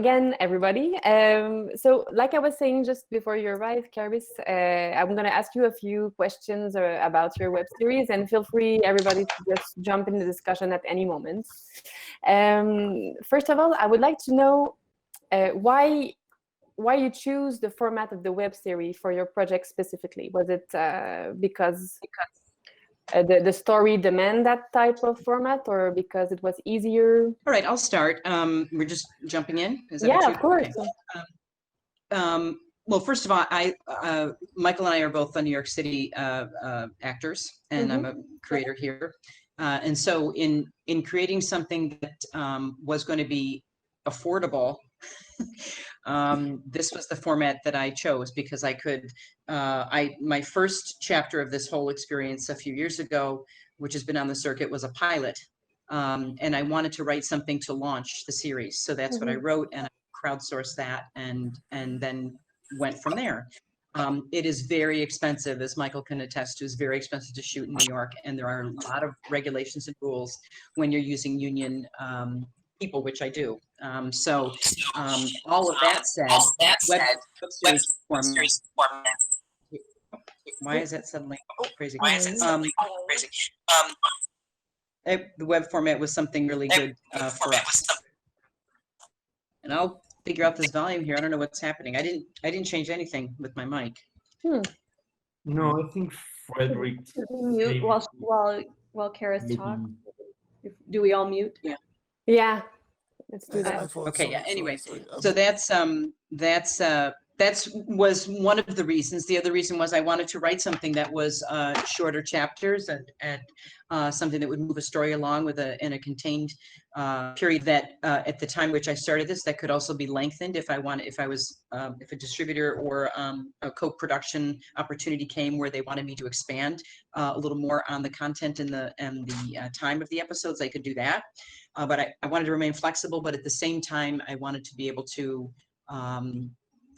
again, everybody. So like I was saying just before you arrived, Caris, I'm going to ask you a few questions about your web series, and feel free, everybody, to just jump in the discussion at any moment. First of all, I would like to know why you choose the format of the web series for your project specifically. Was it because the story demand that type of format, or because it was easier? All right, I'll start. We're just jumping in. Is that Yeah, what you, of course. Okay. Well, first of all, Michael and I are both New York City actors, and I'm a creator here. And so in creating something that was going to be affordable, this was the format that I chose, because I could, my first chapter of this whole experience a few years ago, which has been on the circuit, was a pilot. And I wanted to write something to launch the series. So that's what I wrote, and I crowdsourced that and then went from there. It is very expensive, as Michael can attest to. It's very expensive to shoot in New York, and there are a lot of regulations and rules when you're using union people, which I do. So all of that said, web series format. Why is that suddenly crazy? The web format was something really good for us. And I'll figure out this volume here. I don't know what's happening. I didn't change anything with my mic. No, I think Frederick. Mute while Caris talks. Do we all mute? Yeah. Yeah. Let's do that. Okay. Yeah. Anyway, so that was one of the reasons. The other reason was I wanted to write something that was shorter chapters and something that would move a story along in a contained period that at the time which I started this, that could also be lengthened if a distributor or a co-production opportunity came where they wanted me to expand a little more on the content and the time of the episodes, I could do that. But I wanted to remain flexible, but at the same time, I wanted to be able to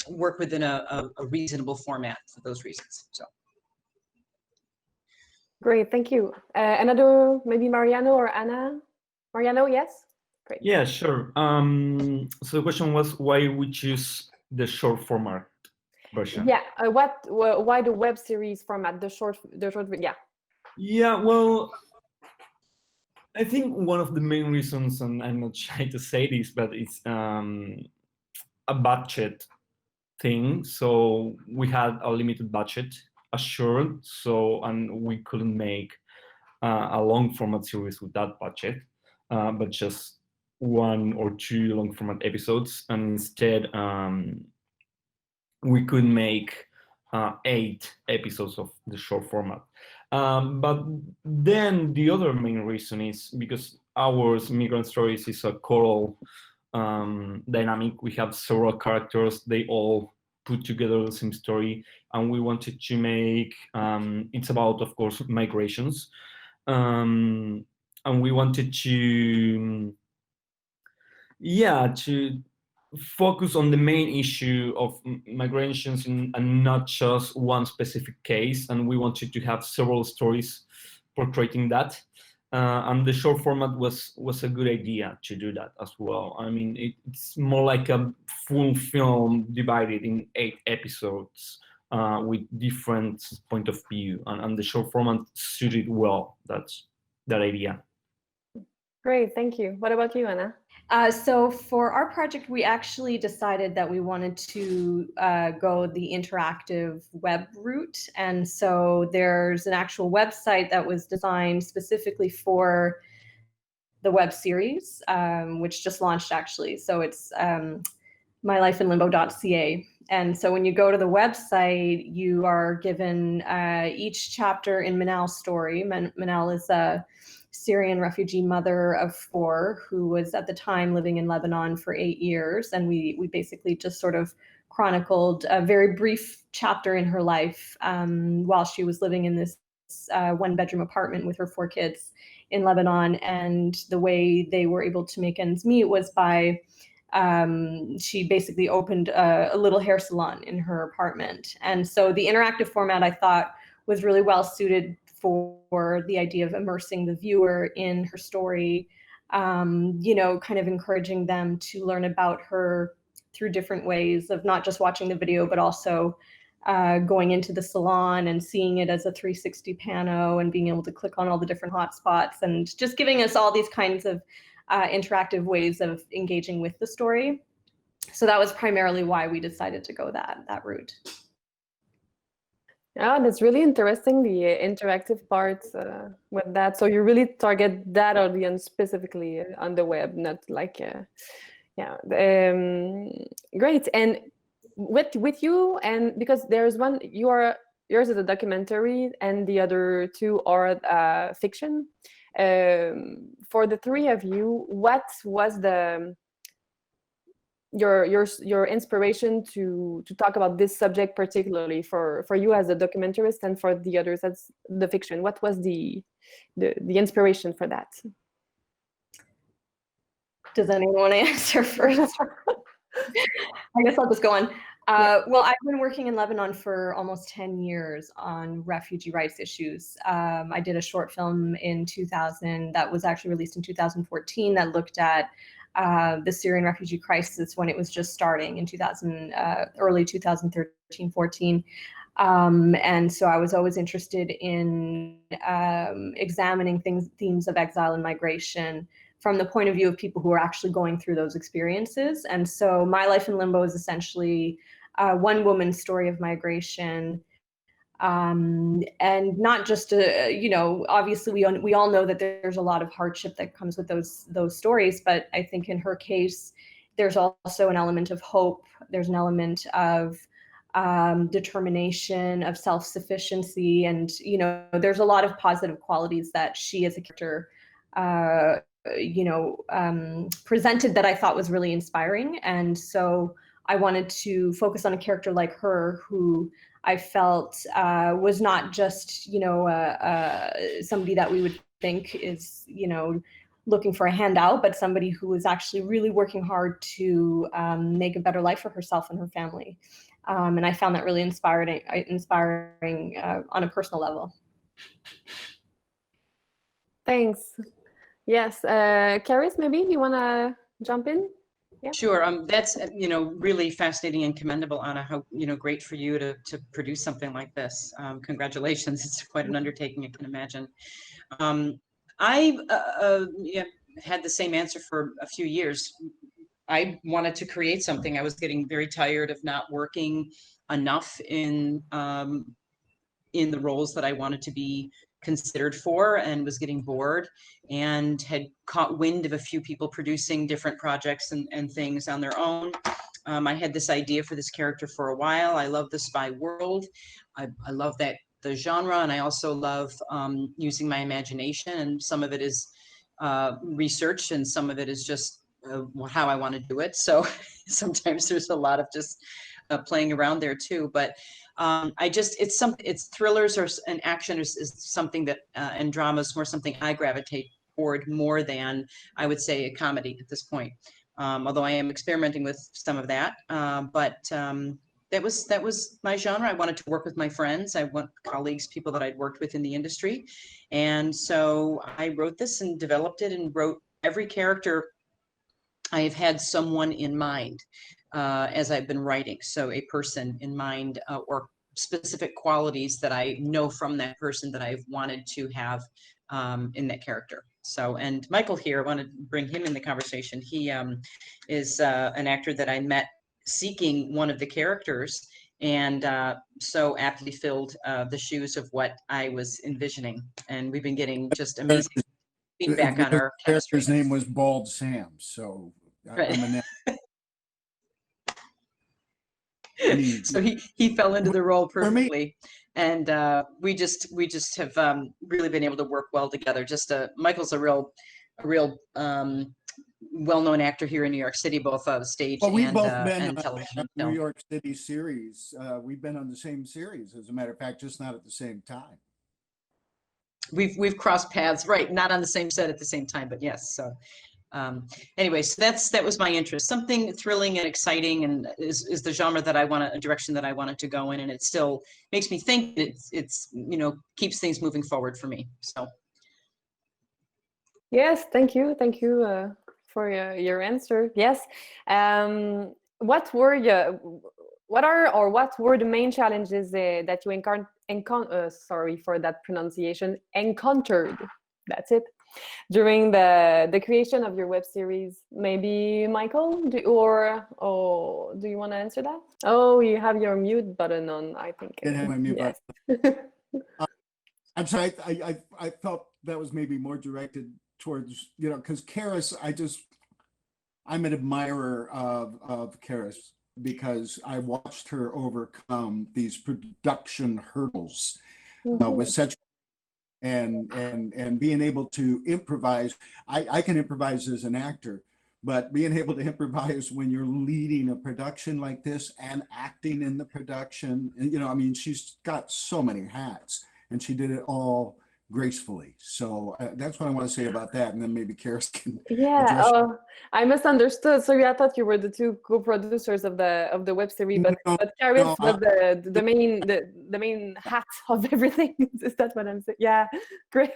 work within a reasonable format for those reasons. So. Great, thank you. Another, maybe Mariano or Anna? Mariano, yes? Great. Yeah, sure. So the question was why we choose the short format version. Yeah, why the web series format, the short, yeah. Yeah, well, I think one of the main reasons, and I'm not shy to say this, but it's a budget thing. So we had a limited budget assured, and we couldn't make a long format series with that budget, but just 1 or 2 long format episodes. And instead, we could make 8 episodes of the short format. But then the other main reason is because our Migrant Stories is a choral dynamic. We have several characters, they all put together the same story, and we wanted to make, it's about, of course, migrations. And we wanted to focus on the main issue of migrations and not just one specific case. And we wanted to have several stories portraying that. And the short format was a good idea to do that as well. I mean, it's more like a full film divided in 8 episodes with different point of view. And the short format suited well that idea. Great, thank you. What about you, Anna? So for our project, we actually decided that we wanted to go the interactive web route. And so there's an actual website that was designed specifically for the web series, which just launched actually. So it's mylifeinlimbo.ca. And so when you go to the website, you are given each chapter in Manal's story. Manal is a Syrian refugee mother of 4 who was at the time living in Lebanon for 8 years. And we basically just sort of chronicled a very brief chapter in her life while she was living in this 1-bedroom apartment with her 4 kids in Lebanon. And the way they were able to make ends meet was by she basically opened a little hair salon in her apartment. And so the interactive format, I thought, was really well suited for the idea of immersing the viewer in her story you know, kind of encouraging them to learn about her through different ways of not just watching the video, but also going into the salon and seeing it as a 360 pano and being able to click on all the different hotspots, and just giving us all these kinds of interactive ways of engaging with the story. So that was primarily why we decided to go that route. Yeah, that's really interesting, the interactive parts with that. So you really target that audience specifically on the web, not like, yeah. Great. And with you, and because there's one, yours is a documentary and the other two are fiction. For the three of you, what was your inspiration to talk about this subject, particularly for you as a documentarist and for the others as the fiction? What was the inspiration for that? Does anyone want to answer first? I guess I'll just go on. Well, I've been working in Lebanon for almost 10 years on refugee rights issues. I did a short film in 2000 that was actually released in 2014 that looked at the Syrian refugee crisis when it was just starting in early 2013-14. And so I was always interested in examining themes of exile and migration from the point of view of people who are actually going through those experiences. And so My Life in Limbo is essentially one woman's story of migration. And not just, you know, obviously we all know that there's a lot of hardship that comes with those stories, but I think in her case, there's also an element of hope. There's an element of determination, of self-sufficiency, and, you know, there's a lot of positive qualities that she as a character, you know, presented that I thought was really inspiring. And so I wanted to focus on a character like her who I felt was not just, you know, somebody that we would think is, you know, looking for a handout, but somebody who was actually really working hard to make a better life for herself and her family. And I found that really inspiring on a personal level. Thanks. Yes, Caris, maybe you want to jump in? Yeah. Sure. That's, you know, really fascinating and commendable, Anna. How, you know, great for you to produce something like this. Congratulations. It's quite an undertaking, I can imagine. I had the same answer for a few years. I wanted to create something. I was getting very tired of not working enough in the roles that I wanted to be considered for, and was getting bored, and had caught wind of a few people producing different projects and things on their own. I had this idea for this character for a while. I love the spy world. I love the genre, and I also love using my imagination, and some of it is research and some of it is just how I want to do it. So sometimes there's a lot of just playing around there too, but it's thrillers and action is something that and drama is more something I gravitate toward more than I would say a comedy at this point. Although I am experimenting with some of that, but that was my genre. I wanted to work with my friends. I want colleagues, people that I'd worked with in the industry, and so I wrote this and developed it and wrote every character. I have had someone in mind as I've been writing, so a person in mind or specific qualities that I know from that person that I've wanted to have in that character. So, and Michael here, I want to bring him in the conversation. He is an actor that I met seeking one of the characters, and so aptly filled the shoes of what I was envisioning. And we've been getting just amazing feedback on our chemistry. His name was Bald Sam, so right. So he fell into the role perfectly, and we just have really been able to work well together. Just Michael's a real well-known actor here in New York City, both stage and television. New York City series. We've been on the same series, as a matter of fact, just not at the same time. We've crossed paths, right? Not on the same set at the same time, but yes. So. Anyway, so that was my interest. Something thrilling and exciting, and is the genre that I want, a direction that I wanted to go in, and it still makes me think. It's you know, keeps things moving forward for me. So Yes, thank you for your answer. Yes, what were the main challenges that you sorry for that pronunciation, encountered? That's it. During the creation of your web series. Maybe Michael, do you want to answer that? Oh, you have your mute button on, I think. I have my mute yes. button. I'm sorry, I felt that was maybe more directed towards, because Caris, I'm an admirer of Caris because I watched her overcome these production hurdles with such, and being able to improvise. I can improvise as an actor, but being able to improvise when you're leading a production like this and acting in the production, and, she's got so many hats, and she did it all gracefully. So that's what I want to say about that, and then maybe Caris can. Yeah. Oh, I misunderstood. So I thought you were the two co-producers of the web series, but Caris was the main hat of everything. Is that what I'm saying? Yeah. Great.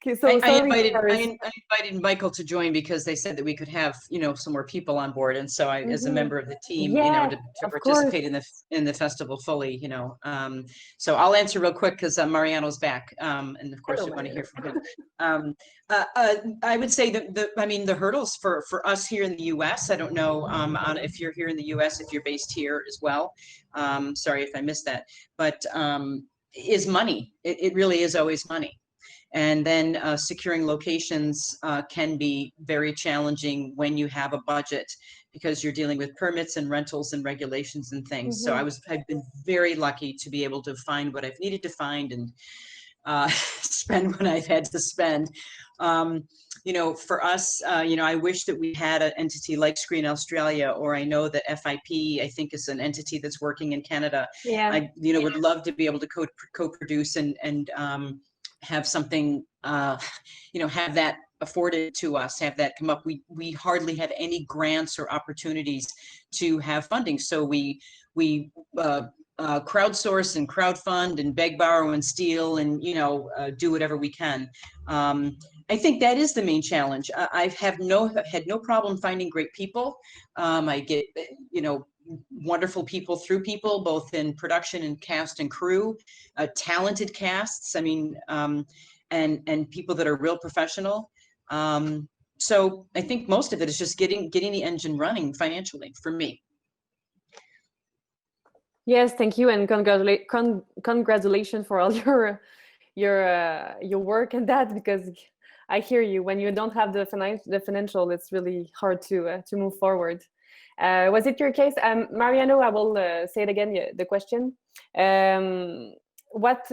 Okay, so I invited Michael to join because they said that we could have, some more people on board. And so I, as a member of the team, to participate in the festival fully, so I'll answer real quick because Mariano's back. And of course, you want to hear from him. I would say that the hurdles for us here in the US, I don't know if you're here in the US, if you're based here as well. Sorry if I missed that, but is money. It really is always money. And then securing locations can be very challenging when you have a budget because you're dealing with permits and rentals and regulations and things. So I've been very lucky to be able to find what I've needed to find and spend what I've had to spend. For us, I wish that we had an entity like Screen Australia, or I know that FIP, I think, is an entity that's working in Canada. Yeah. I, would love to be able to co-produce and have something, have that afforded to us, have that come up. We hardly have any grants or opportunities to have funding. So we crowdsource and crowdfund and beg, borrow, and steal and, do whatever we can. I think that is the main challenge. I had no problem finding great people. I get, wonderful people through people, both in production and cast and crew, talented casts. And people that are real professional. So I think most of it is just getting the engine running financially for me. Yes, thank you, and congratulations for all your work and that, because I hear you. When you don't have the financial, it's really hard to move forward. Was it your case, Mariano? I will say it again. The question: what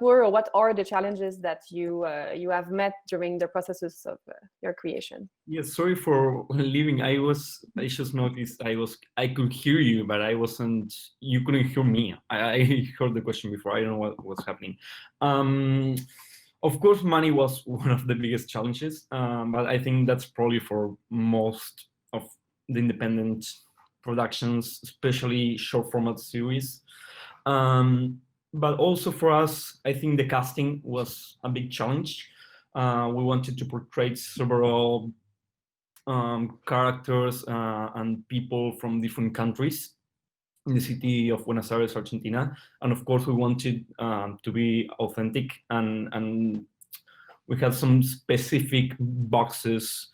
were or what are the challenges that you have met during the processes of your creation? Yes, sorry for leaving. I just noticed I could hear you, but you couldn't hear me. I heard the question before. I don't know what was happening. Of course, money was one of the biggest challenges, but I think that's probably for most of the independent productions, especially short format series. But also for us, I think the casting was a big challenge. We wanted to portray several characters and people from different countries in the city of Buenos Aires, Argentina. And of course, we wanted to be authentic, and we had some specific boxes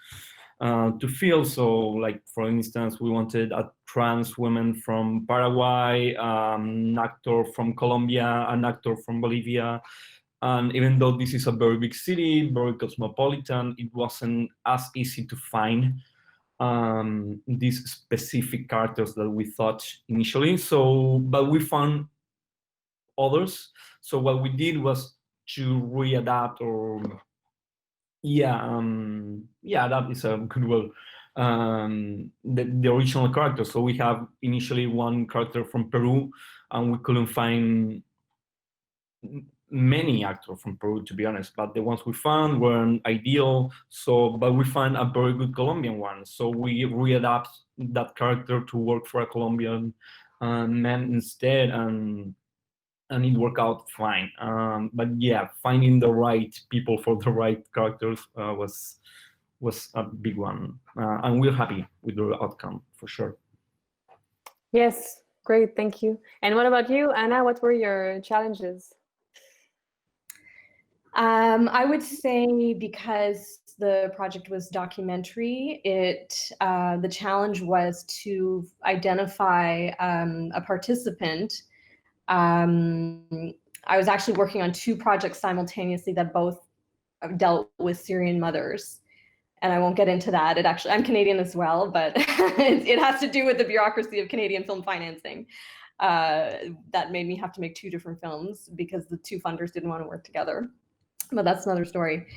to fill. So, like, for instance, we wanted a trans woman from Paraguay, an actor from Colombia, an actor from Bolivia. And even though this is a very big city, very cosmopolitan, it wasn't as easy to find these specific characters that we thought initially. So, but we found others. So what we did was to readapt, or that is a good word. The original character. So we have initially one character from Peru, and we couldn't find many actors from Peru, to be honest, but the ones we found weren't ideal. So, but we found a very good Colombian one. So we readapt that character to work for a Colombian man instead, and and it worked out fine. But yeah, finding the right people for the right characters was a big one, and we're happy with the outcome for sure. Yes, great, thank you. And what about you, Anna? What were your challenges? I would say because the project was documentary, the challenge was to identify a participant. I was actually working on 2 projects simultaneously that both dealt with Syrian mothers. And I won't get into that. I'm Canadian as well, but it has to do with the bureaucracy of Canadian film financing. That made me have to make 2 different films because the 2 funders didn't want to work together. But that's another story.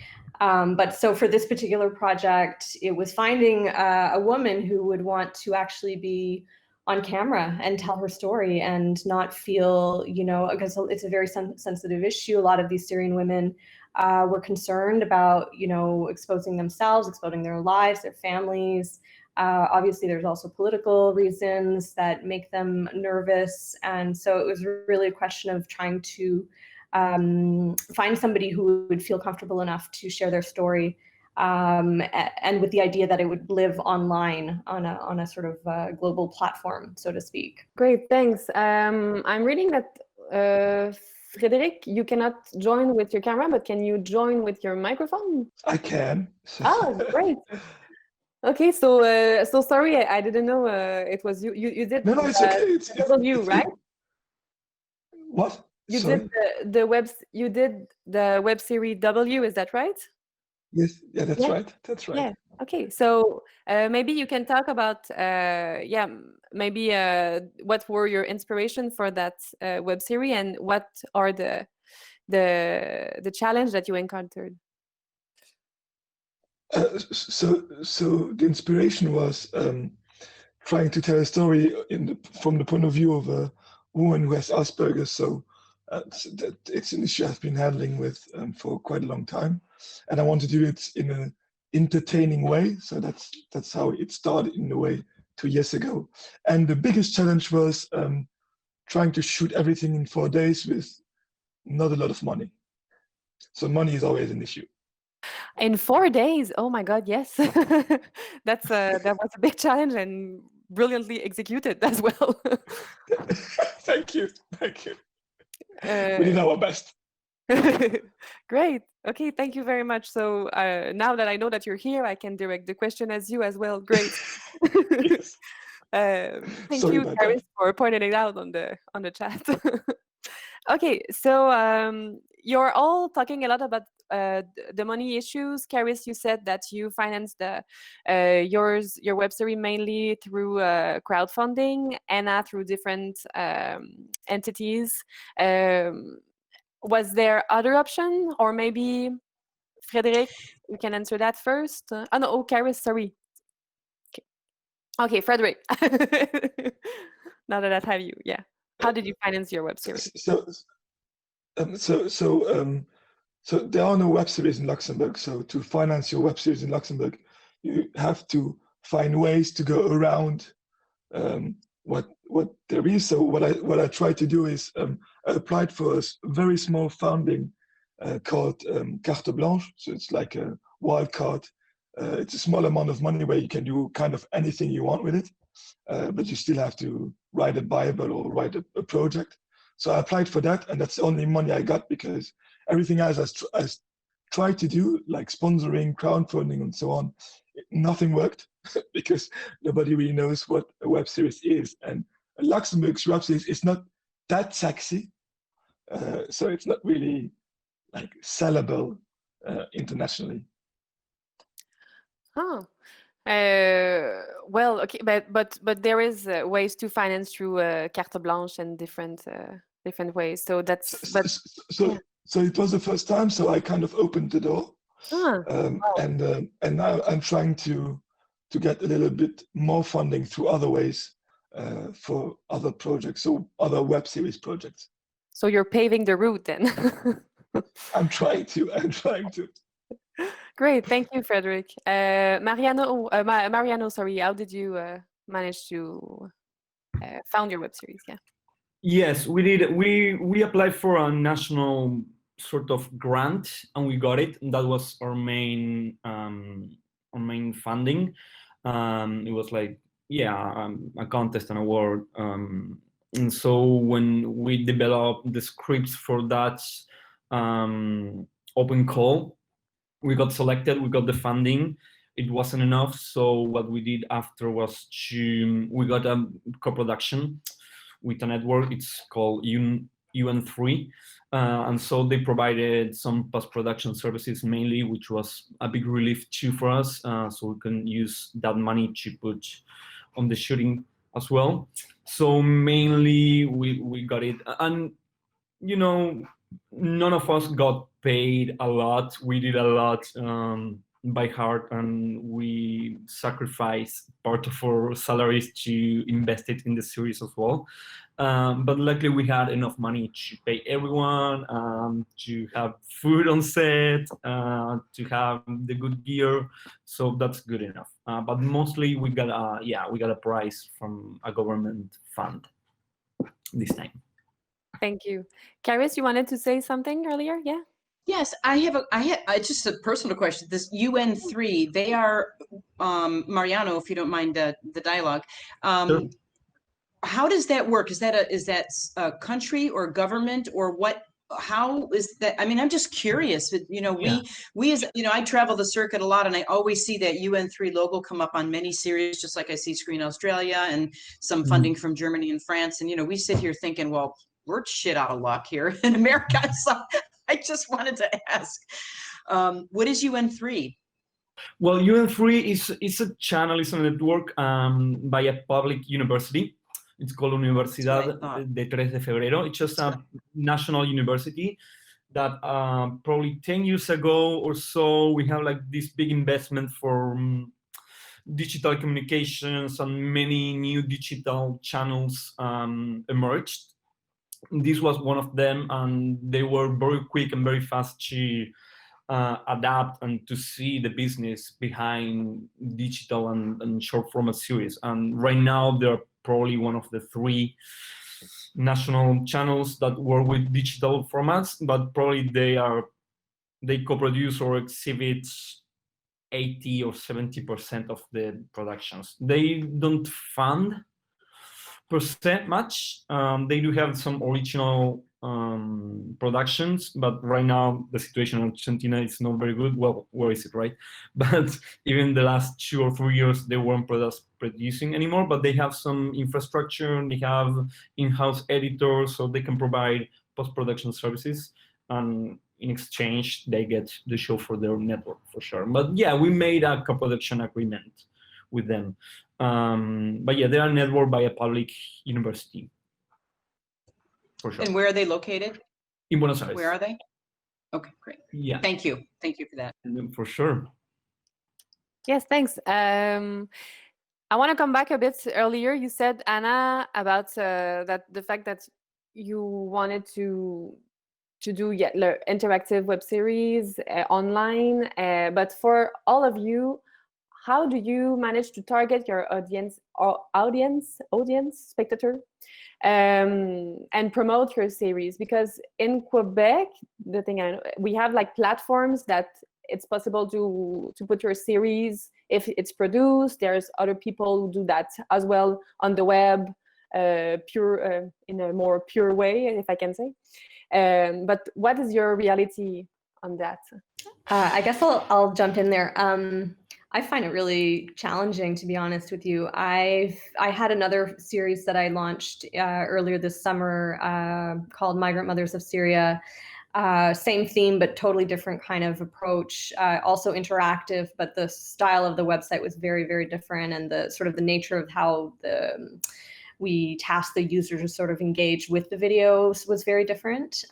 But so for this particular project, it was finding a woman who would want to actually be on camera and tell her story and not feel, because it's a very sensitive issue. A lot of these Syrian women were concerned about, exposing themselves, exposing their lives, their families. Obviously, there's also political reasons that make them nervous. And so it was really a question of trying to find somebody who would feel comfortable enough to share their story, and with the idea that it would live online on a sort of global platform, so to speak. Great, thanks. I'm reading that Frédéric, you cannot join with your camera, but can you join with your microphone? I can. Oh, great. Okay, so sorry, I didn't know it was you. You did. No, it's okay. It's you, right? What? You Sorry? did the web series W, is that right? Yes, yeah, that's Yeah. right. That's right. Yeah. Okay, so maybe you can talk about maybe what were your inspiration for that web series, and what are the challenge that you encountered? So the inspiration was trying to tell a story from the point of view of a woman who has Asperger's. So it's an issue I've been handling with for quite a long time, and I want to do it in an entertaining way. So that's how it started in a way 2 years ago. And the biggest challenge was trying to shoot everything in 4 days with not a lot of money. So money is always an issue. In 4 days? Oh my God, yes. That was a big challenge and brilliantly executed as well. Thank you. We did our best. Great. Okay, thank you very much. So now that I know that you're here, I can direct the question as you as well. Great. Yes. Thank Sorry you, about Caris, for pointing it out on the chat. Okay, so you're all talking a lot about the money issues. Caris, you said that you financed your web series mainly through crowdfunding, Anna through different entities. Was there other option, or maybe Frédéric, you can answer that first? Caris, sorry. Okay, Frédéric. Now that I have you, yeah. How did you finance your web series? So there are no web series in Luxembourg. So to finance your web series in Luxembourg, you have to find ways to go around what there is. So what I tried to do is I applied for a very small funding called carte blanche. So it's like a wild card. It's a small amount of money where you can do kind of anything you want with it, but you still have to write a Bible or write a project. So I applied for that, and that's the only money I got, because everything else I tried to do, like sponsoring, crowdfunding, and so on, nothing worked because nobody really knows what a web series is. And Luxembourg's web series is not that sexy, so it's not really like sellable internationally. Oh, well, okay, but there is ways to finance through carte blanche and different ways. So that's So it was the first time, so I kind of opened the door, and now I'm trying to get a little bit more funding through other ways for other projects, so other web series projects. So you're paving the route then. I'm trying to. Great, thank you, Frédéric. Mariano, sorry, how did you manage to found your web series? Yeah. Yes, we did. We applied for a national sort of grant, and we got it. And that was our main funding. It was like, yeah, a contest, an award. And so when we developed the scripts for that open call, we got selected. We got the funding. It wasn't enough, so what we did after was we got a co-production with a network. It's called UN3, and so they provided some post-production services mainly, which was a big relief too for us, so we can use that money to put on the shooting as well. So mainly we got it, and you know, none of us got paid a lot. We did a lot by heart, and we sacrificed part of our salaries to invest it in the series as well. But luckily we had enough money to pay everyone, to have food on set, to have the good gear, so that's good enough. But mostly we got a prize from a government fund this time. Thank you. Caris, you wanted to say something earlier? Yeah. Yes, I had just a personal question. This UN3, they are, Mariano, if you don't mind the dialogue. Sure. How does that work? Is that a country or government, or what? How is that? I mean, I'm just curious. You know, we as you know, I travel the circuit a lot, and I always see that UN3 logo come up on many series, just like I see Screen Australia and some funding from Germany and France. And you know, we sit here thinking, well, we're shit out of luck here in America. So I just wanted to ask, what is UN3? Well, UN3 is a channel, it's a network by a public university. It's called Universidad de 3 de Febrero. It's just a national university that probably 10 years ago or so, we have like this big investment for digital communications, and many new digital channels emerged. This was one of them, and they were very quick and very fast to adapt and to see the business behind digital and short format series. And right now they're probably one of the 3 national channels that work with digital formats, but probably they co-produce or exhibit 80 or 70% of the productions. They don't fund per se much. They do have some original productions, but right now the situation in Argentina is not very good. Well, where is it, right? But even the last 2 or 3 years, they weren't producing anymore, but they have some infrastructure, they have in-house editors, so they can provide post-production services, and in exchange, they get the show for their network for sure. But yeah, we made a co-production agreement with them. But yeah, they are networked by a public university. For sure. And where are they located? In Buenos Aires. Where are they? Okay, great. Yeah. Thank you. Thank you for that. For sure. Yes, thanks. I want to come back a bit earlier. You said, Anna, about that the fact that you wanted to do interactive web series online, but for all of you, how do you manage to target your audience, spectator, and promote your series? Because in Quebec, the thing I know, we have like platforms that it's possible to put your series if it's produced. There's other people who do that as well on the web, in a more pure way, if I can say. But what is your reality on that? I guess I'll jump in there. I find it really challenging, to be honest with you. I had another series that I launched earlier this summer called Migrant Mothers of Syria. Same theme, but totally different kind of approach. Also interactive, but the style of the website was very, very different, and the sort of the nature of how we tasked the user to sort of engage with the videos was very different.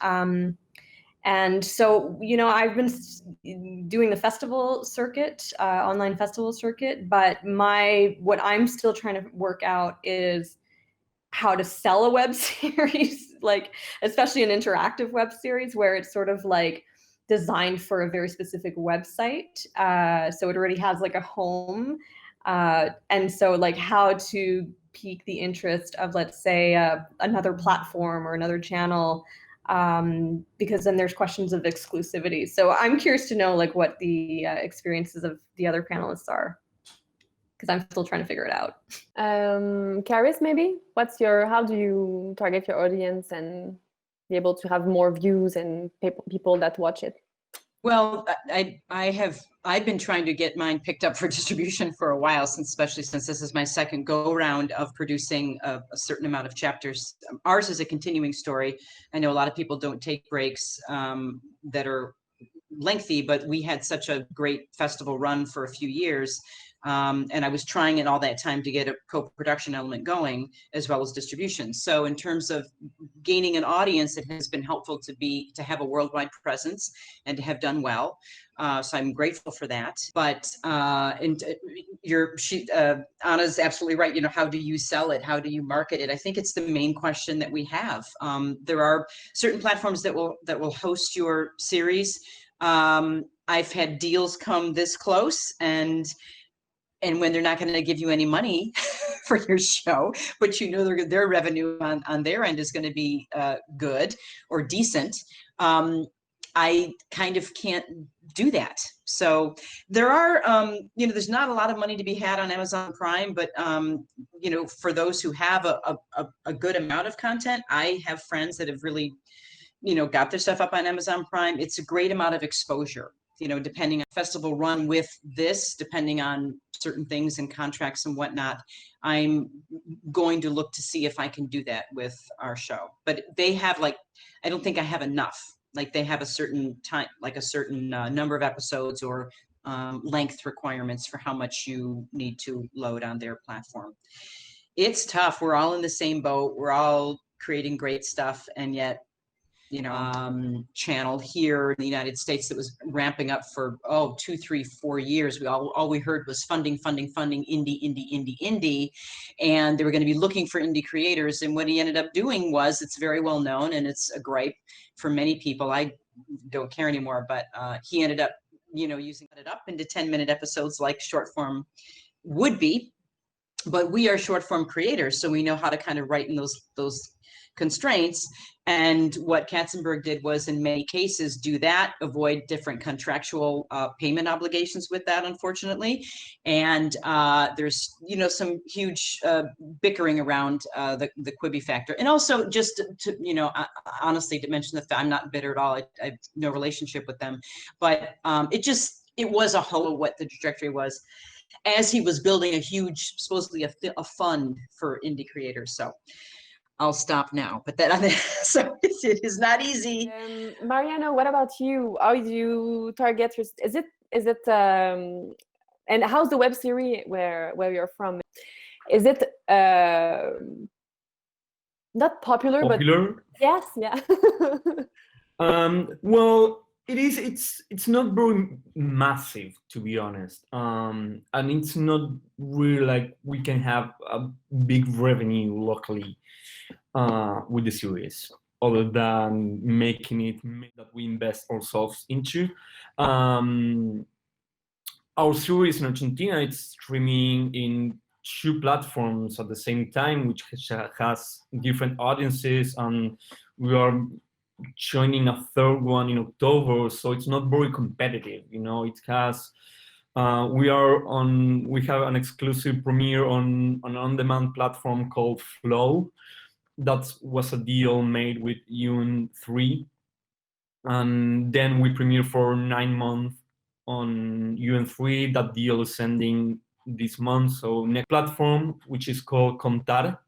And so, you know, I've been doing the festival circuit, online festival circuit, but what I'm still trying to work out is how to sell a web series, like especially an interactive web series where it's sort of like designed for a very specific website. So it already has like a home. And so like how to pique the interest of, let's say, another platform or another channel, because then there's questions of exclusivity. So I'm curious to know like what the experiences of the other panelists are, because I'm still trying to figure it out. Caris, maybe how do you target your audience and be able to have more views and people that watch it? Well, I've been trying to get mine picked up for distribution for a while, especially since this is my second go round of producing a certain amount of chapters. Ours is a continuing story. I know a lot of people don't take breaks that are lengthy, but we had such a great festival run for a few years. And I was trying in all that time to get a co-production element going, as well as distribution. So in terms of gaining an audience, it has been helpful to have a worldwide presence and to have done well. So I'm grateful for that. But Anna's absolutely right. You know, how do you sell it? How do you market it? I think it's the main question that we have. There are certain platforms that will host your series. I've had deals come this close, and when they're not going to give you any money for your show, but you know their revenue on their end is going to be good or decent, I kind of can't do that. So there are, there's not a lot of money to be had on Amazon Prime, but for those who have a good amount of content, I have friends that have really, got their stuff up on Amazon Prime. It's a great amount of exposure. Depending on festival run with this, depending on certain things and contracts and whatnot, I'm going to look to see if I can do that with our show. But they have I don't think I have enough. Like they have a certain time, like a certain number of episodes or length requirements for how much you need to load on their platform. It's tough. We're all in the same boat. We're all creating great stuff, and yet channel here in the United States that was ramping up for 2, 3, 4 years. All we heard was funding, indie, and they were going to be looking for indie creators. And what he ended up doing was, it's very well known, and it's a gripe for many people. I don't care anymore, but he ended up, using it up into 10-minute episodes like short form would be. But we are short form creators, so we know how to kind of write in those constraints. And what Katzenberg did was, in many cases, do that, avoid different contractual payment obligations with that, unfortunately. And there's, some huge bickering around the Quibi factor. And also just to, honestly, to mention the fact, I'm not bitter at all. I have no relationship with them, but it was a whole of what the trajectory was as he was building a huge, supposedly a fund for indie creators. So I'll stop now, but so it is not easy. Mariano, what about you? How do you target your? Is it and how's the web series where you're from? Is it not popular, but yes, yeah. Well, it is. It's not very massive, to be honest, and it's not really like we can have a big revenue locally with the series, other than making it that we invest ourselves into. Our series in Argentina, it's streaming in 2 platforms at the same time, which has different audiences, and we are joining a 3rd one in October, so it's not very competitive. It has we have an exclusive premiere on an on-demand platform called Flow. That was a deal made with UN3, and then we premiere for 9 months on UN3. That deal is ending this month. So next platform, which is called Cont.r.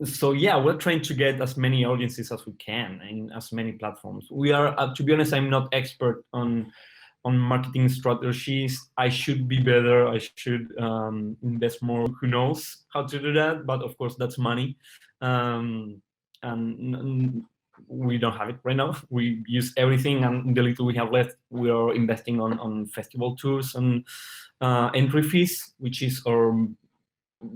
So yeah, we're trying to get as many audiences as we can in as many platforms. We are, to be honest, I'm not expert on marketing strategies. I should be better. I should invest more. Who knows how to do that? But of course, that's money, and we don't have it right now. We use everything, and the little we have left, we are investing on festival tours and entry fees, which is our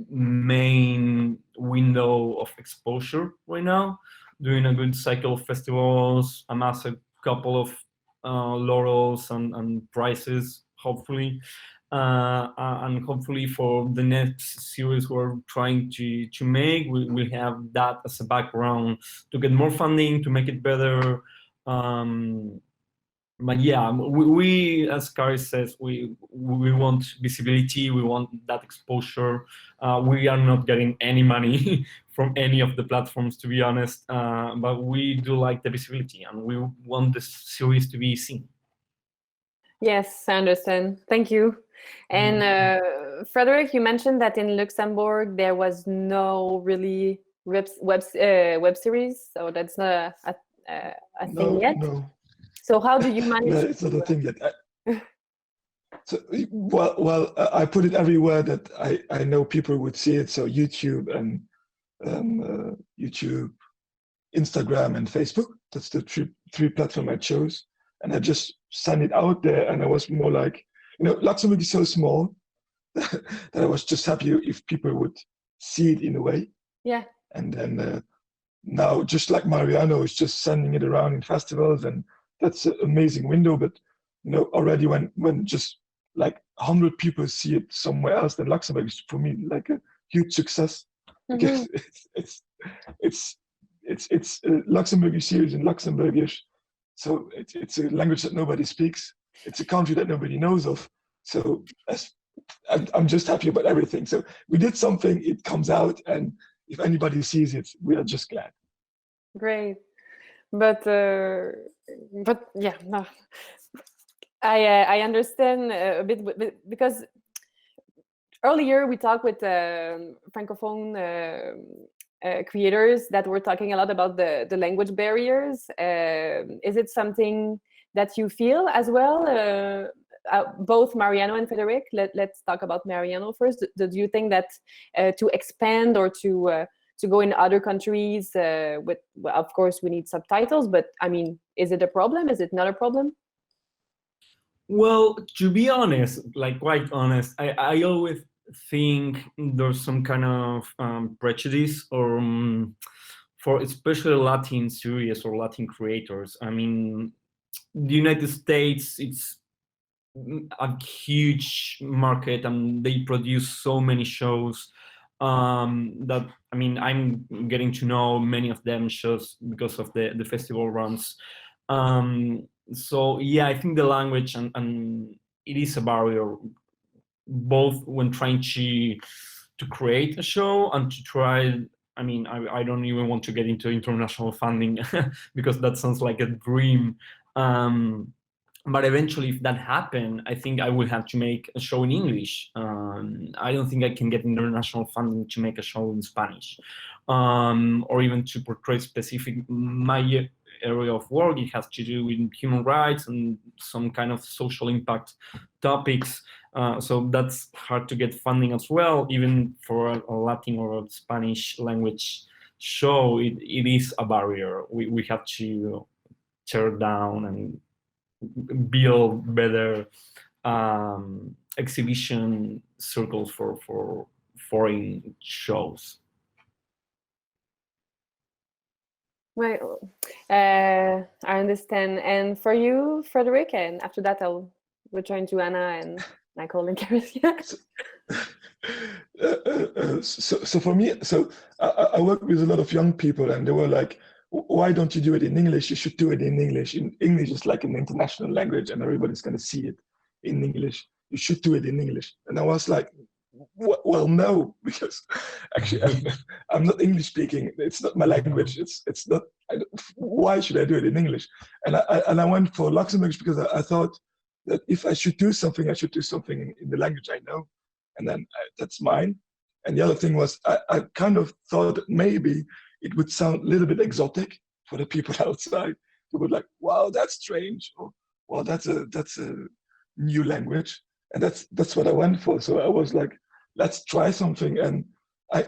main window of exposure right now. Doing a good cycle of festivals, amass a couple of laurels and prizes, hopefully, and hopefully for the next series we're trying to make, we'll have that as a background to get more funding, to make it better. But yeah, we as Caris says, we want visibility, we want that exposure. We are not getting any money from any of the platforms, to be honest, but we do like the visibility and we want the series to be seen. Yes, I understand. Thank you. And Frédéric, you mentioned that in Luxembourg there was no really web series, so that's not a thing yet. No. So how do you manage? No, it's not a thing yet. So well, I put it everywhere that I know people would see it. So YouTube and YouTube, Instagram, and Facebook. That's the three platforms I chose, and I just sent it out there. And I was more like, Luxembourg is so small that I was just happy if people would see it in a way. Yeah. And then now, just like Mariano is just sending it around in festivals, and that's an amazing window. But already when just like 100 people see it somewhere else than Luxembourg, is for me like a huge success. Because it's Luxembourgish series in Luxembourgish, so it's a language that nobody speaks. It's a country that nobody knows of. So I'm just happy about everything. So we did something, it comes out, and if anybody sees it, we are just glad. Great. But yeah, no. I understand a bit because earlier we talked with francophone creators that were talking a lot about the language barriers. Is it something that you feel as well? Both Mariano and Frédéric. Let's talk about Mariano first. Do you think that to expand or to go in other countries of course we need subtitles, but I mean, is it a problem? Is it not a problem? Well, to be honest, like quite honest, I always think there's some kind of prejudice or for especially Latin series or Latin creators. I mean, the United States, it's a huge market and they produce so many shows that, I mean, I'm getting to know many of them just because of the festival runs. So yeah, I think the language and it is a barrier, both when trying to create a show and to try. I mean, I don't even want to get into international funding because that sounds like a dream. But eventually, if that happened, I think I will have to make a show in English. I don't think I can get international funding to make a show in Spanish, or even to portray specific my area of work. It has to do with human rights and some kind of social impact topics. So that's hard to get funding as well, even for a Latin or a Spanish language show. It is a barrier. We have to tear down and build better exhibition circles for foreign shows. Well, I understand. And for you, Frédéric, and after that I'll return to Anna and Michael and Caris. So for me, I work with a lot of young people, and they were like, why don't you do it in English? You should do it in English. English is like an international language and everybody's going to see it in English. You should do it in English. And I was like, well, no, because actually I'm not English speaking. It's not my language. It's not. Why should I do it in English? And I went for Luxembourgish because I thought that if I should do something, I should do something in the language I know, and then that's mine. And the other thing was I kind of thought that maybe it would sound a little bit exotic for the people outside. They would like, wow, that's strange, or well, that's a new language, and that's what I went for. So I was like, let's try something, and I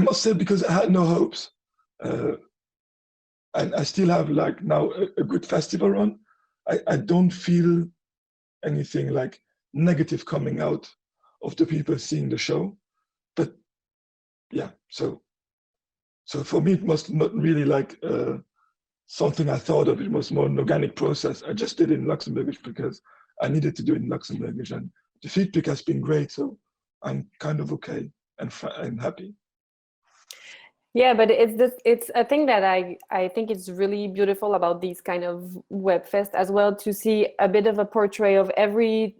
must say, because I had no hopes, and I still have like now a good festival run. I don't feel anything like negative coming out of the people seeing the show, but yeah, so for me, it was not really like something I thought of. It was more an organic process. I just did it in Luxembourgish because I needed to do it in Luxembourgish and the feedback has been great. So I'm kind of okay and happy. Yeah, but it's a thing that I think it's really beautiful about these kind of WebFest as well, to see a bit of a portrait of every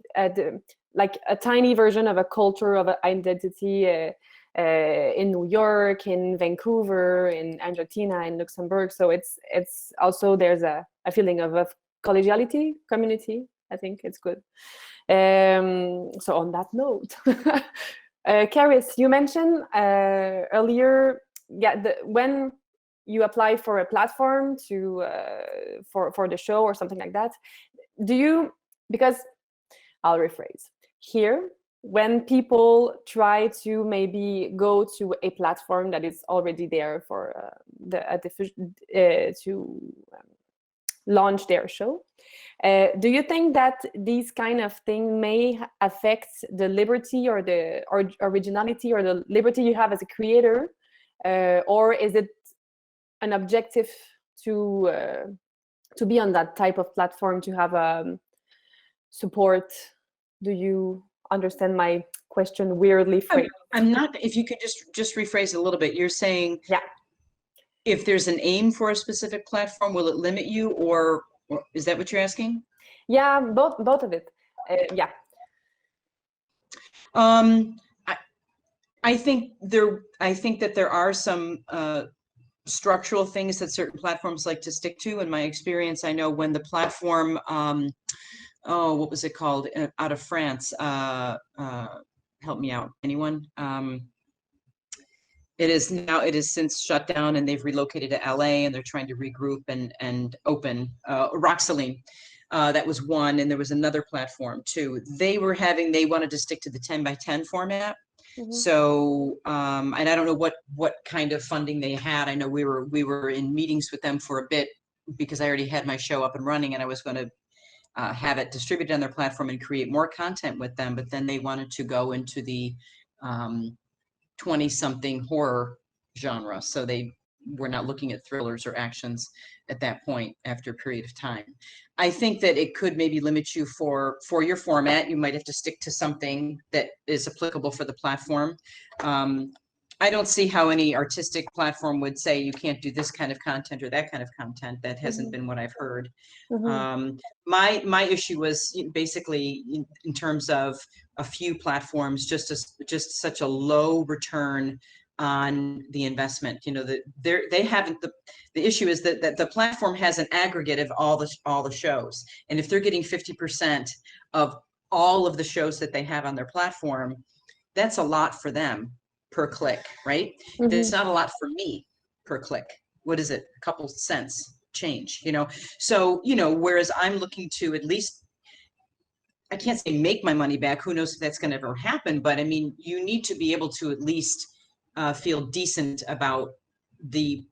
like a tiny version of a culture, of an identity in New York, in Vancouver, in Argentina, in Luxembourg. So it's also, there's a feeling of a collegiality, community. I think it's good. So on that note, Caris, you mentioned earlier, when you apply for a platform to for the show or something like that, because I'll rephrase here, when people try to maybe go to a platform that is already there for to launch their show, do you think that these kind of things may affect the liberty or the originality or the liberty you have as a creator, or is it an objective to be on that type of platform, to have support? Do you understand my question weirdly phrased? I'm not, if you could just rephrase it a little bit. You're saying, yeah, if there's an aim for a specific platform, will it limit you, or is that what you're asking? Yeah, both of it. Yeah. I think that there are some structural things that certain platforms like to stick to. In my experience, I know when the platform, what was it called, out of France? Help me out, anyone? It is since shut down, and they've relocated to LA, and they're trying to regroup and open. Roxaline, that was one, and there was another platform too. They wanted to stick to the 10x10 format. Mm-hmm. So, and I don't know what kind of funding they had. I know we were in meetings with them for a bit, because I already had my show up and running, and I was going to have it distributed on their platform and create more content with them. But then they wanted to go into the 20-something horror genre, so they were not looking at thrillers or actions at that point after a period of time. I think that it could maybe limit you for your format. You might have to stick to something that is applicable for the platform. I don't see how any artistic platform would say you can't do this kind of content or that kind of content. That hasn't been what I've heard. My issue was basically in terms of a few platforms, just such a low return on the investment. You know, that they haven't, the issue is that the platform has an aggregate of all the shows, and if they're getting 50% of all of the shows that they have on their platform, that's a lot for them per click, right? It's not a lot for me per click. What is it? A couple cents change, you know? So, you know, whereas I'm looking to at least, I can't say make my money back. Who knows if that's going to ever happen? But I mean, you need to be able to at least feel decent about the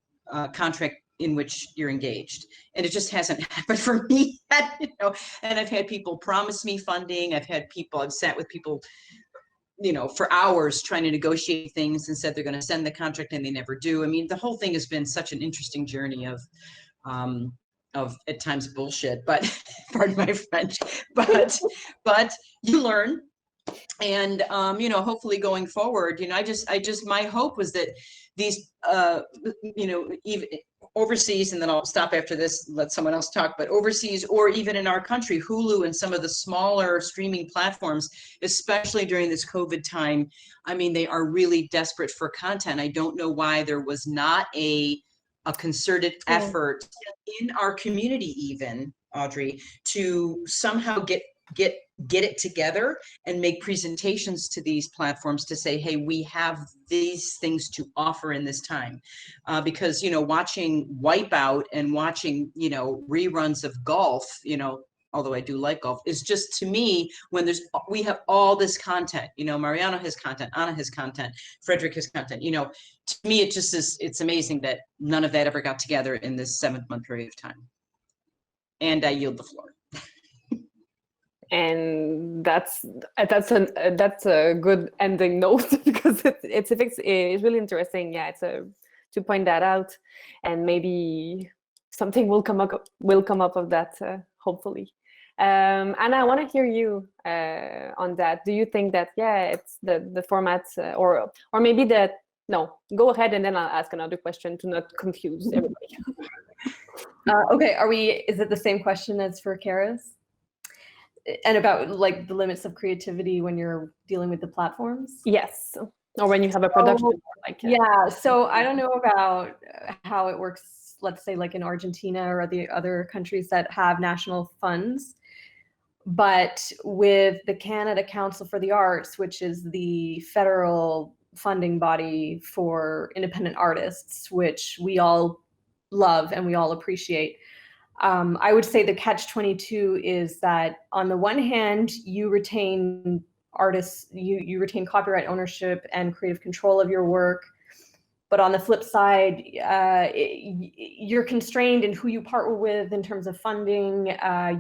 contract in which you're engaged. And it just hasn't happened for me yet, you know? And I've had people promise me funding. I've sat with people, you know, for hours trying to negotiate things, and said they're going to send the contract and they never do. I mean, the whole thing has been such an interesting journey of at times bullshit, but pardon my French, but you learn. And, you know, hopefully going forward, you know, my hope was that these, you know, even overseas, and then I'll stop after this, let someone else talk, but overseas, or even in our country, Hulu and some of the smaller streaming platforms, especially during this COVID time, I mean, they are really desperate for content. I don't know why there was not a concerted effort in our community, even, Audrey, to somehow get it together and make presentations to these platforms to say, hey, we have these things to offer in this time. Because, you know, watching Wipeout and watching, you know, reruns of golf, you know, although I do like golf, is just, to me, when we have all this content, you know, Mariano has content, Anna has content, Frederick has content, you know, to me, it just is, it's amazing that none of that ever got together in this 7-month period of time. And I yield the floor. And that's a good ending note, because it's really interesting. Yeah, to point that out, and maybe something will come up of that, hopefully. And I want to hear you on that. Do you think that, yeah, it's the format or maybe that, no, go ahead and then I'll ask another question to not confuse everybody. Okay, is it the same question as for Caris? And about like the limits of creativity when you're dealing with the platforms? Yes, or when you have a production. Yeah, so I don't know about how it works, let's say like in Argentina or the other countries that have national funds. But with the Canada Council for the Arts, which is the federal funding body for independent artists, which we all love and we all appreciate, I would say the catch-22 is that on the one hand, you retain artists, you retain copyright ownership and creative control of your work. But on the flip side, you're constrained in who you partner with in terms of funding.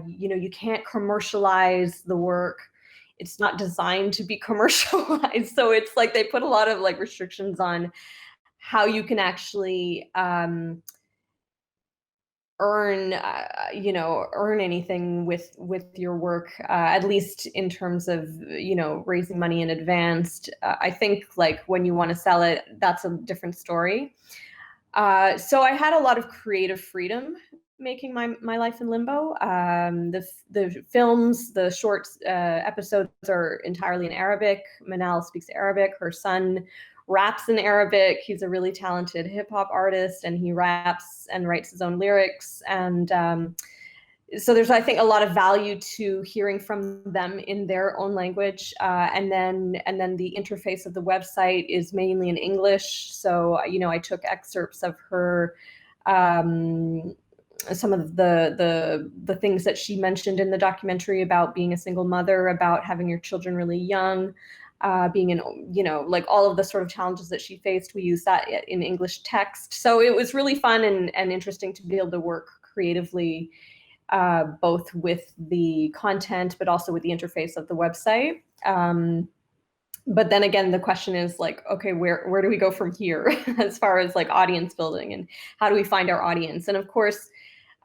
You can't commercialize the work. It's not designed to be commercialized. So it's like they put a lot of like restrictions on how you can actually earn anything with your work, at least in terms of raising money in advance. I think like when you want to sell it, that's a different story. So I had a lot of creative freedom making my life in limbo. The films, the short episodes are entirely in Arabic. Manal speaks Arabic. Her son raps in Arabic. He's a really talented hip hop artist, and he raps and writes his own lyrics. And so there's, I think, a lot of value to hearing from them in their own language. And then the interface of the website is mainly in English. So, I took excerpts of her, some of the things that she mentioned in the documentary about being a single mother, about having your children really young, being in, like all of the sort of challenges that she faced. We use that in English text. So it was really fun and interesting to be able to work creatively, both with the content, but also with the interface of the website. But then again, the question is like, okay, where do we go from here as far as like audience building, and how do we find our audience? And of course,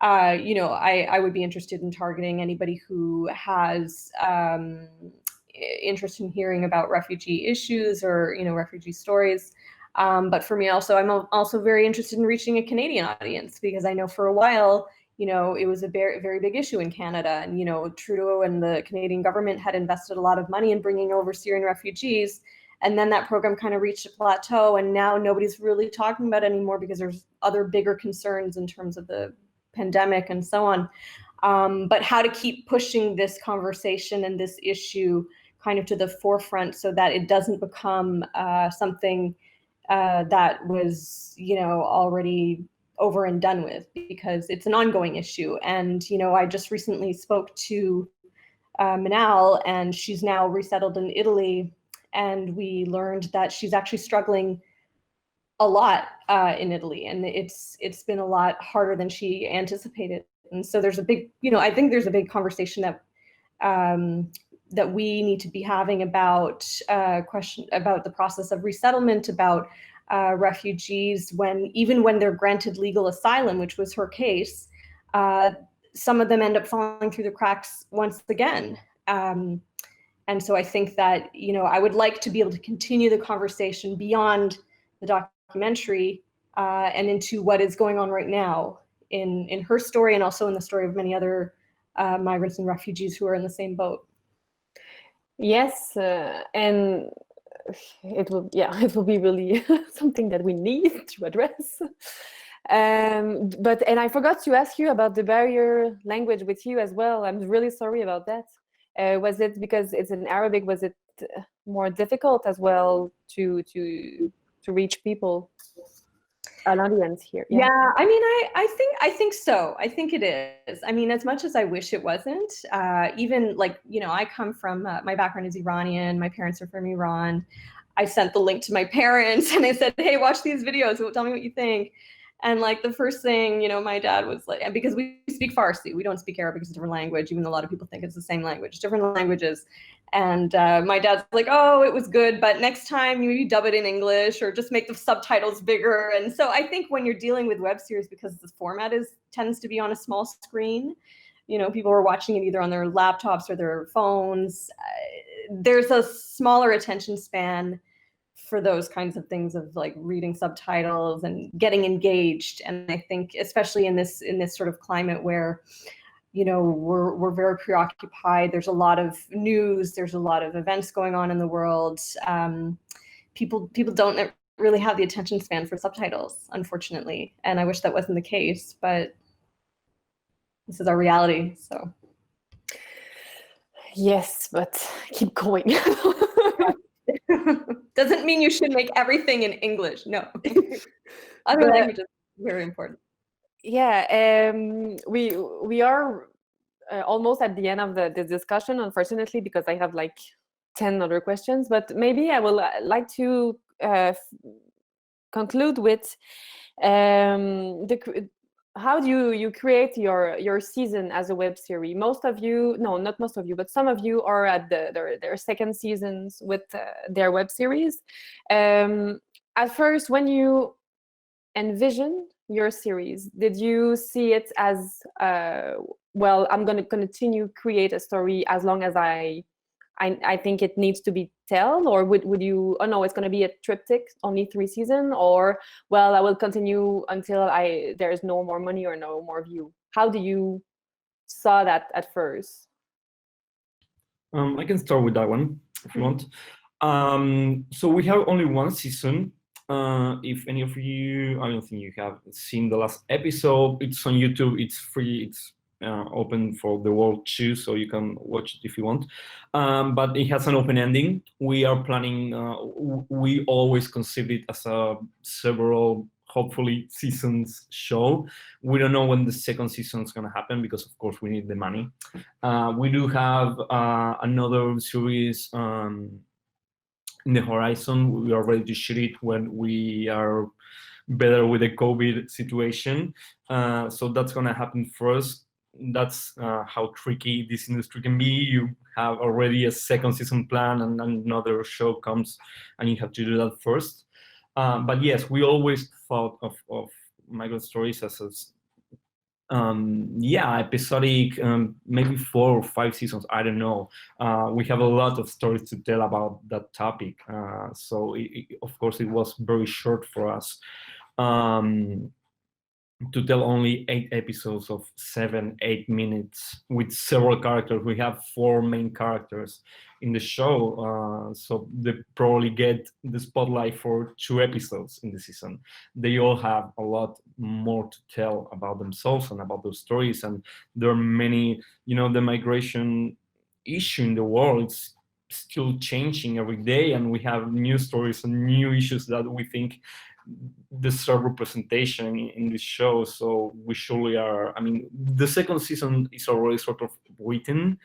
I would be interested in targeting anybody who has interest in hearing about refugee issues or, refugee stories. But for me also, I'm also very interested in reaching a Canadian audience, because I know for a while, it was a very, very big issue in Canada. And, Trudeau and the Canadian government had invested a lot of money in bringing over Syrian refugees. And then that program kind of reached a plateau, and now nobody's really talking about it anymore because there's other bigger concerns in terms of the pandemic and so on. But how to keep pushing this conversation and this issue kind of to the forefront so that it doesn't become something that was, already over and done with, because it's an ongoing issue. And, I just recently spoke to Manal, and she's now resettled in Italy. And we learned that she's actually struggling a lot in Italy, and it's been a lot harder than she anticipated. And so there's a big, I think there's a big conversation that that we need to be having about question about the process of resettlement, about refugees even when they're granted legal asylum, which was her case. Some of them end up falling through the cracks once again. And so I think that, I would like to be able to continue the conversation beyond the documentary and into what is going on right now in her story, and also in the story of many other migrants and refugees who are in the same boat. Yes, and it will be really something that we need to address. But I forgot to ask you about the barrier language with you as well. I'm really sorry about that. Was it because it's in Arabic? Was it more difficult as well to reach people, an audience here? Yeah, I mean, I think so. I think it is. I mean, as much as I wish it wasn't, even like, I come from, my background is Iranian. My parents are from Iran. I sent the link to my parents and I said, hey, watch these videos. Tell me what you think. And like the first thing, my dad was like, because we speak Farsi, we don't speak Arabic, it's a different language, even though a lot of people think it's the same language, different languages. And my dad's like, oh, it was good, but next time you maybe dub it in English or just make the subtitles bigger. And so I think when you're dealing with web series, because the format tends to be on a small screen, you know, people were watching it either on their laptops or their phones. There's a smaller attention span for those kinds of things, of like reading subtitles and getting engaged. And I think especially in this sort of climate where, you know, we're very preoccupied. There's a lot of news. There's a lot of events going on in the world. People don't really have the attention span for subtitles, unfortunately. And I wish that wasn't the case, but this is our reality. So yes, but keep going. Doesn't mean you should make everything in English. No, other languages are very important. Yeah, we are almost at the end of the discussion, unfortunately, because I have like 10 other questions. But maybe I will like to conclude with how do you create your season as a web series? Most of you, no, not most of you, but some of you are at their second seasons with their web series. At first, when you envision your series, did you see it as well, I'm going to continue create a story as long as I think it needs to be told? Or would you, oh no, it's going to be a triptych, only 3 seasons? Or, well, I will continue until there's no more money or no more view? How do you saw that at first? I can start with that one if you want. So we have only 1 season. If any of you, I don't think you have seen the last episode, it's on YouTube, it's free, it's open for the world too, so you can watch it if you want. But it has an open ending. We are planning, we always conceive it as a several, hopefully, seasons show. We don't know when the second season is going to happen because, of course, we need the money. We do have another series in the horizon. We are ready to shoot it when we are better with the COVID situation. So that's going to happen first. That's how tricky this industry can be. You have already a second season plan and another show comes and you have to do that first. But yes, we always thought of migrant stories as episodic, maybe 4 or 5 seasons, I don't know. We have a lot of stories to tell about that topic. So of course it was very short for us to tell only 8 episodes of 7-8 minutes with several characters. We have 4 main characters in the show, so they probably get the spotlight for 2 episodes in the season. They all have a lot more to tell about themselves and about those stories, and there are many, you know, the migration issue in the world, it's still changing every day, and we have new stories and new issues that we think deserve representation in this show. So we surely are, I mean, the second season is already sort of written.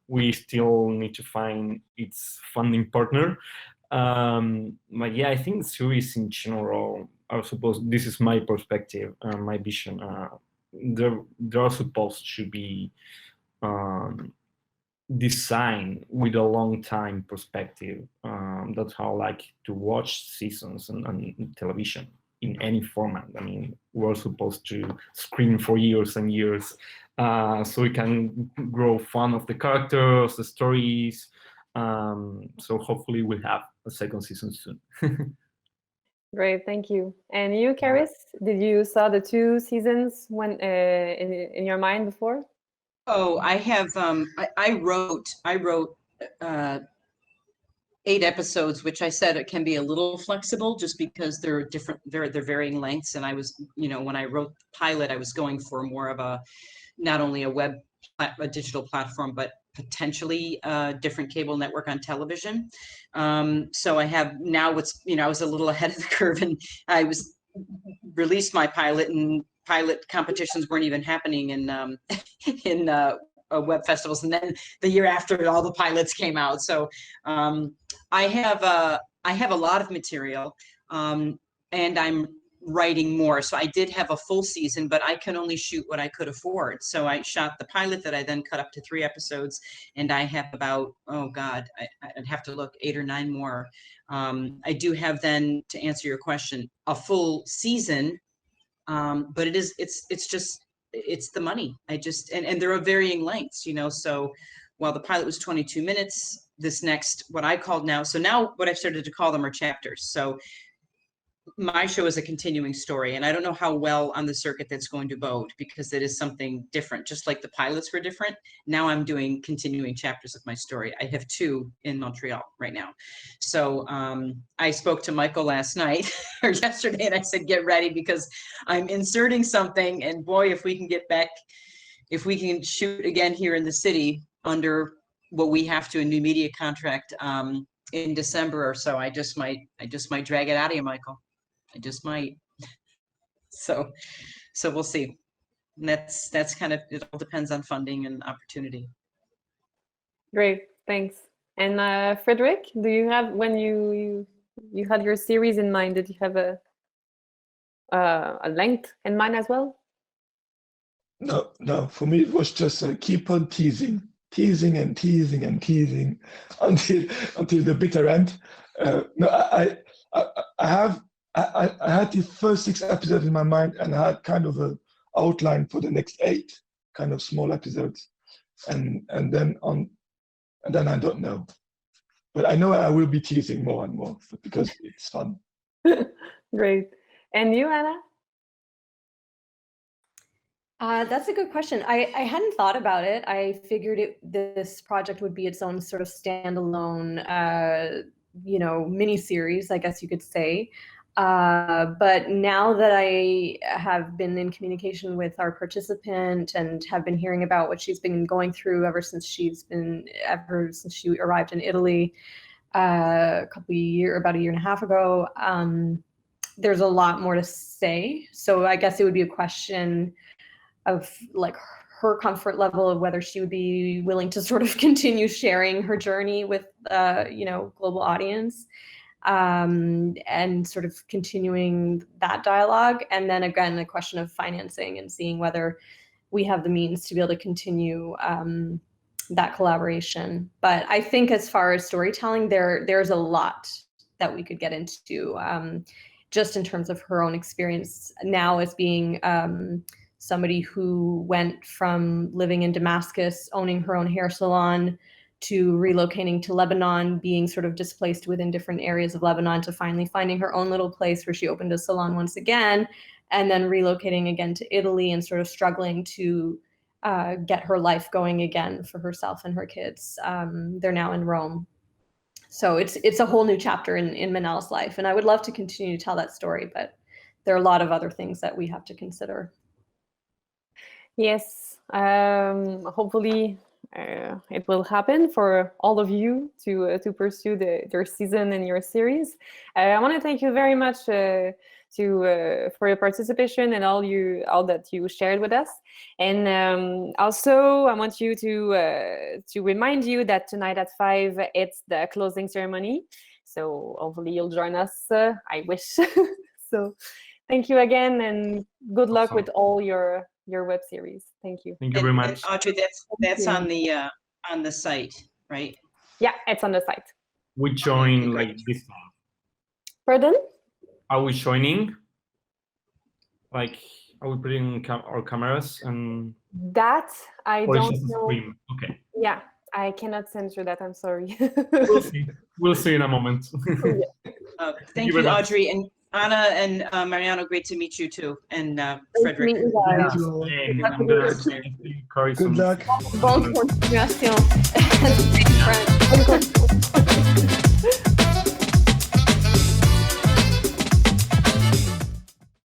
We still need to find its funding partner. But yeah, I think series in general are supposed, this is my perspective, my vision, they're supposed to be designed with a long time perspective. That's how I like to watch seasons and television in any format. I mean, we're supposed to screen for years and years, so we can grow fun of the characters, the stories. So hopefully we'll have a second season soon. Great, thank you. And you, Caris, did you saw the 2 seasons when in your mind before? Oh, I have. I wrote 8 episodes, which I said it can be a little flexible just because they're different. They're varying lengths, and I was, you know, when I wrote the pilot, I was going for more of a not only a digital platform, but potentially a different cable network on television. So I have now what's, you know, I was a little ahead of the curve, and I was released my pilot, and pilot competitions weren't even happening in web festivals, and then the year after all the pilots came out. So I have a lot of material, and I'm writing more. So I did have a full season, but I can only shoot what I could afford. So I shot the pilot that I then cut up to 3 episodes, and I have about, oh God, I'd have to look 8 or 9 more. I do have then, to answer your question, a full season. But it's just it's the money. I just, and there are varying lengths, you know, so while the pilot was 22 minutes, this next, what I called now, so now what I've started to call them are chapters. So my show is a continuing story, and I don't know how well on the circuit that's going to vote, because it is something different. Just like the pilots were different, now I'm doing continuing chapters of my story. I have 2 in Montreal right now. So I spoke to Michael last night or yesterday, and I said, get ready, because I'm inserting something, and boy, if we can get back, if we can shoot again here in the city under what we have to, a new media contract in December or so, I just might drag it out of you, Michael. I just might. So we'll see. And that's kind of, it all depends on funding and opportunity. Great, thanks. And Frédéric, do you have, when you had your series in mind, did you have a length in mind as well? No. For me, it was just keep on teasing and teasing and teasing until the bitter end. I had the first 6 episodes in my mind, and I had kind of an outline for the next 8 kind of small episodes, and then I don't know, but I know I will be teasing more and more because it's fun. Great. And you, Anna? That's a good question. I hadn't thought about it. I figured this project would be its own sort of standalone, mini series, I guess you could say. But now that I have been in communication with our participant and have been hearing about what she's been going through ever since she arrived in Italy about a year and a half ago, there's a lot more to say. So I guess it would be a question of like her comfort level of whether she would be willing to sort of continue sharing her journey with global audience, and sort of continuing that dialogue. And then again, the question of financing and seeing whether we have the means to be able to continue that collaboration. But I think as far as storytelling, there's a lot that we could get into, just in terms of her own experience now as being somebody who went from living in Damascus, owning her own hair salon, to relocating to Lebanon, being sort of displaced within different areas of Lebanon, to finally finding her own little place where she opened a salon once again, and then relocating again to Italy and sort of struggling to get her life going again for herself and her kids. They're now in Rome. So it's a whole new chapter in Manel's life. And I would love to continue to tell that story, but there are a lot of other things that we have to consider. Yes, hopefully it will happen for all of you to pursue your season and your series. I want to thank you very much for your participation and all that you shared with us. And also, I want you to remind you that tonight at 5 it's the closing ceremony. So hopefully you'll join us. I wish. So thank you again, and good luck with all your web series. Thank you. Thank you very much. And Audrey, that's on the site, right? Yeah, it's on the site. We join like this time. Pardon? Are we joining? Like, are we putting our cameras and? That I don't know. Stream? Okay. Yeah, I cannot censor that. I'm sorry. We'll see. We'll see in a moment. Thank you, Audrey. And Anna and Mariano, great to meet you too. And Frédéric. Good luck. Bonne continuation.